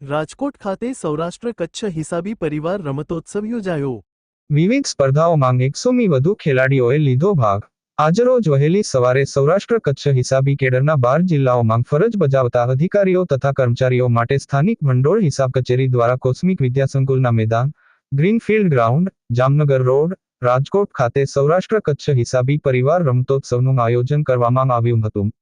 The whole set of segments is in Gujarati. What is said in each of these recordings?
રાજકોટ ખાતે સૌરાષ્ટ્ર કચ્છ હિસાબી પરિવાર રમતોત્સવ યોજાયો। વિવિધ સ્પર્ધાઓમાં 100મી વધુ ખેલાડીઓએ લીધો ભાગ। આજરોજ વહેલી સવારે સૌરાષ્ટ્ર કચ્છ હિસાબી કેડરના 12 જિલ્લાઓમાં ફરજ બજાવતા અધિકારીઓ તથા કર્મચારીઓ માટે સ્થાનિક ભંડોળ હિસાબ કચેરી દ્વારા કોસ્મિક વિદ્યાસંકુલના મેદાન, greenfield ground, Jamnagar road, Rajkot ખાતે સૌરાષ્ટ્ર કચ્છ હિસાબી પરિવાર રમતોત્સવનું આયોજન કરવામાં આવ્યું હતું।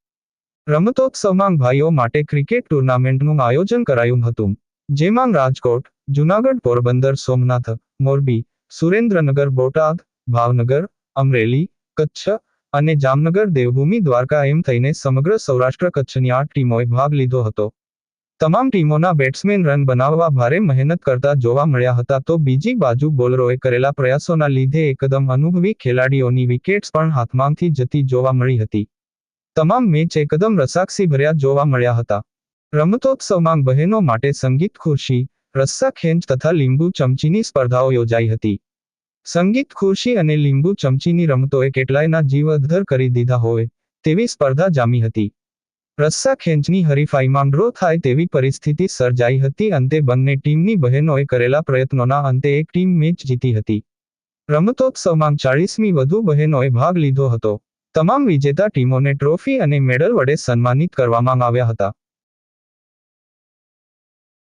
રમતોત્સવમાં ભાઈઓ માટે ક્રિકેટ ટુર્નામેન્ટનું આયોજન કરાયું હતું, જેમાં રાજકોટ, જૂનાગઢ, પોરબંદર, સોમનાથ, મોરબી, સુરેન્દ્રનગર, બોટાદ, ભાવનગર, અમરેલી, કચ્છ અને જામનગર, દેવભૂમિ, દ્વારકા એમ થઈને સમગ્ર સૌરાષ્ટ્ર કચ્છની 8 ટીમોએ ભાગ લીધો હતો। તમામ ટીમોના બેટ્સમેન રન બનાવવા ભારે મહેનત કરતા જોવા મળ્યા હતા, તો બીજી બાજુ બોલરોએ કરેલા પ્રયાસોના લીધે એકદમ અનુભવી ખેલાડીઓની વિકેટ્સ પણ હાથમાંથી જતી જોવા મળી હતી। તમામ મેચ એકદમ રસાક્ષી ભર્યા જોવા મળ્યા હતા। રમતોત્સવમાં બહેનો માટે સંગીત ખુરશી, રસ્સા ખેંચ તથા લીંબુ ચમચીની સ્પર્ધાઓ યોજાઈ હતી। સંગીત ખુરશી અને લીંબુ ચમચીની રમતોએ કેટલાયના જીવ અદ્ધર કરી દીધા હોય તેવી સ્પર્ધા જામી હતી। રસ્સા ખેંચની હરીફાઈમાં ડ્રો થાય તેવી પરિસ્થિતિ સર્જાઈ હતી। અંતે બંને ટીમની બહેનોએ કરેલા પ્રયત્નોના અંતે એક ટીમ મેચ જીતી હતી। રમતોત્સવમાં 40મી વધુ બહેનોએ ભાગ લીધો હતો। તમામ વિજેતા ટીમોને ટ્રોફી અને મેડલ વડે સન્માનિત કરવામાં આવ્યા હતા।